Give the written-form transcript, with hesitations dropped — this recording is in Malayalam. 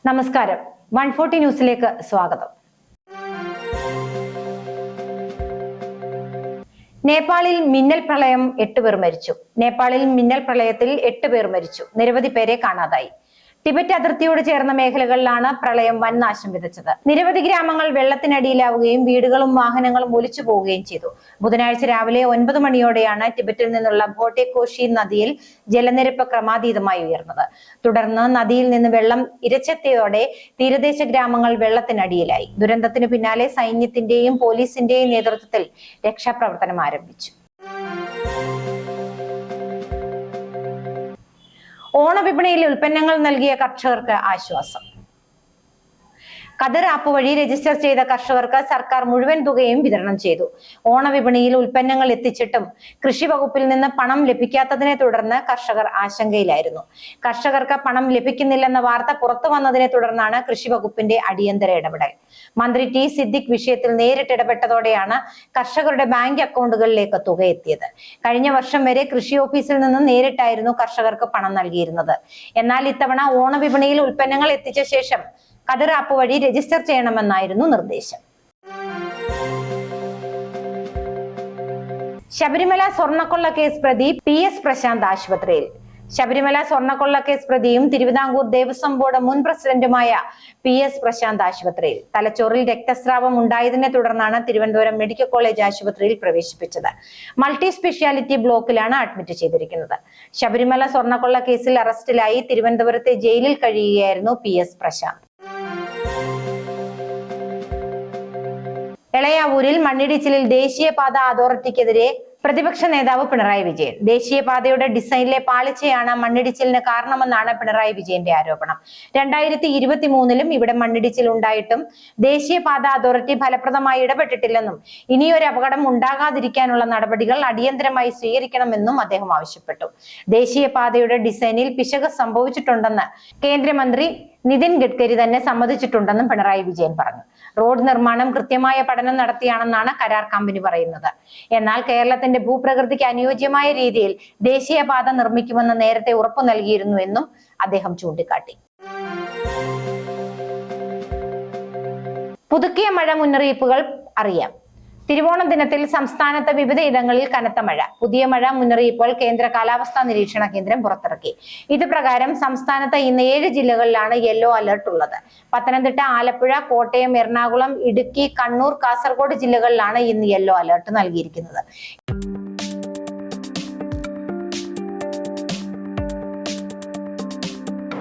നമസ്കാരം. 140 ന്യൂസിലേക്ക് സ്വാഗതം. നേപ്പാളിൽ മിന്നൽ പ്രളയം 8 പേർ മരിച്ചു. നേപ്പാളിൽ മിന്നൽ പ്രളയത്തിൽ 8 പേർ മരിച്ചു. നിരവധി പേരെ കാണാതായി. ടിബറ്റ് അതിർത്തിയോട് ചേർന്ന മേഖലകളിലാണ് പ്രളയം വൻ നാശം വിതച്ചത്. നിരവധി ഗ്രാമങ്ങൾ വെള്ളത്തിനടിയിലാവുകയും വീടുകളും വാഹനങ്ങളും ഒലിച്ചു പോവുകയും ചെയ്തു. ബുധനാഴ്ച രാവിലെ 9 മണിയോടെയാണ് ടിബറ്റിൽ നിന്നുള്ള ഭോട്ടെക്കോഷി നദിയിൽ ജലനിരപ്പ് ക്രമാതീതമായി ഉയർന്നത്. തുടർന്ന് നദിയിൽ നിന്ന് വെള്ളം ഇരച്ചെത്തിയതോടെ തീരദേശ ഗ്രാമങ്ങൾ വെള്ളത്തിനടിയിലായി. ദുരന്തത്തിന് പിന്നാലെ സൈന്യത്തിന്റെയും പോലീസിന്റെയും നേതൃത്വത്തിൽ രക്ഷാപ്രവർത്തനം ആരംഭിച്ചു. ഓണവിപണിയിൽ ഉൽപ്പന്നങ്ങൾ നൽകിയ കർഷകർക്ക് ആശ്വാസം. ഖദർ ആപ്പ് വഴി രജിസ്റ്റർ ചെയ്ത കർഷകർക്ക് സർക്കാർ മുഴുവൻ തുകയും വിതരണം ചെയ്തു. ഓണവിപണിയിൽ ഉൽപ്പന്നങ്ങൾ എത്തിച്ചിട്ടും കൃഷി വകുപ്പിൽ നിന്ന് പണം ലഭിക്കാത്തതിനെ തുടർന്ന് കർഷകർ ആശങ്കയിലായിരുന്നു. കർഷകർക്ക് പണം ലഭിക്കുന്നില്ലെന്ന വാർത്ത പുറത്തു വന്നതിനെ തുടർന്നാണ് കൃഷി വകുപ്പിന്റെ അടിയന്തര ഇടപെടൽ. മന്ത്രി ടി സിദ്ദിഖ് വിഷയത്തിൽ നേരിട്ട് ഇടപെട്ടതോടെയാണ് കർഷകരുടെ ബാങ്ക് അക്കൗണ്ടുകളിലേക്ക് തുക എത്തിയത്. കഴിഞ്ഞ വർഷം വരെ കൃഷി ഓഫീസിൽ നിന്ന് നേരിട്ടായിരുന്നു കർഷകർക്ക് പണം നൽകിയിരുന്നത്. എന്നാൽ ഇത്തവണ ഓണവിപണിയിൽ ഉൽപ്പന്നങ്ങൾ എത്തിച്ച ശേഷം ഖദർ ആപ്പ് വഴി രജിസ്റ്റർ ചെയ്യണമെന്നായിരുന്നു നിർദ്ദേശം. ശബരിമല സ്വർണ്ണക്കൊള്ള കേസ് പ്രതി PS പ്രശാന്ത് ആശുപത്രിയിൽ. ശബരിമല സ്വർണ്ണക്കൊള്ള കേസ് പ്രതിയും തിരുവിതാംകൂർ ദേവസ്വം ബോർഡ് മുൻ പ്രസിഡന്റുമായ PS പ്രശാന്ത് ആശുപത്രിയിൽ. തലച്ചോറിൽ രക്തസ്രാവം ഉണ്ടായതിനെ തുടർന്നാണ് തിരുവനന്തപുരം മെഡിക്കൽ കോളേജ് ആശുപത്രിയിൽ പ്രവേശിപ്പിച്ചത്. മൾട്ടി സ്പെഷ്യാലിറ്റി ബ്ലോക്കിലാണ് അഡ്മിറ്റ് ചെയ്തിരിക്കുന്നത്. ശബരിമല സ്വർണ്ണക്കൊള്ള കേസിൽ അറസ്റ്റിലായി തിരുവനന്തപുരത്തെ ജയിലിൽ കഴിയുകയായിരുന്നു PS പ്രശാന്ത്. എളയാവൂരിൽ മണ്ണിടിച്ചിലിൽ ദേശീയപാത അതോറിറ്റിക്കെതിരെ പ്രതിപക്ഷ നേതാവ് പിണറായി വിജയൻ. ദേശീയപാതയുടെ ഡിസൈനിലെ പാളിച്ചയാണ് മണ്ണിടിച്ചിലിന് കാരണമെന്നാണ് പിണറായി വിജയന്റെ ആരോപണം. 2023-ലും ഇവിടെ മണ്ണിടിച്ചിൽ ഉണ്ടായിട്ടും ദേശീയപാത അതോറിറ്റി ഫലപ്രദമായി ഇടപെട്ടിട്ടില്ലെന്നും ഇനിയൊരു അപകടം ഉണ്ടാകാതിരിക്കാനുള്ള നടപടികൾ അടിയന്തരമായി സ്വീകരിക്കണമെന്നും അദ്ദേഹം ആവശ്യപ്പെട്ടു. ദേശീയപാതയുടെ ഡിസൈനിൽ പിശക് സംഭവിച്ചിട്ടുണ്ടെന്ന് കേന്ദ്രമന്ത്രി നിതിൻ ഗഡ്കരി തന്നെ സമ്മതിച്ചിട്ടുണ്ടെന്നും പിണറായി വിജയൻ പറഞ്ഞു. റോഡ് നിർമ്മാണം കൃത്യമായ പഠനം നടത്തിയാണെന്നാണ് കരാർ കമ്പനി പറയുന്നത്. എന്നാൽ കേരളത്തിന്റെ ഭൂപ്രകൃതിക്ക് അനുയോജ്യമായ രീതിയിൽ ദേശീയപാത നിർമ്മിക്കുമെന്ന് നേരത്തെ ഉറപ്പു നൽകിയിരുന്നു എന്നും അദ്ദേഹം ചൂണ്ടിക്കാട്ടി. പുതുക്കിയ മഴ മുന്നറിയിപ്പുകൾ അറിയാം. തിരുവോണം ദിനത്തിൽ സംസ്ഥാനത്ത് വിവിധയിടങ്ങളിൽ കനത്ത മഴ. പുതിയ മഴ മുന്നറിയിപ്പുകൾ കേന്ദ്ര കാലാവസ്ഥാ നിരീക്ഷണ കേന്ദ്രം പുറത്തിറക്കി. ഇത് പ്രകാരം സംസ്ഥാനത്ത് ഇന്ന് 7 ജില്ലകളിലാണ് യെല്ലോ അലർട്ട് ഉള്ളത്. പത്തനംതിട്ട, ആലപ്പുഴ, കോട്ടയം, എറണാകുളം, ഇടുക്കി, കണ്ണൂർ, കാസർഗോഡ് ജില്ലകളിലാണ് ഇന്ന് യെല്ലോ അലർട്ട് നൽകിയിരിക്കുന്നത്.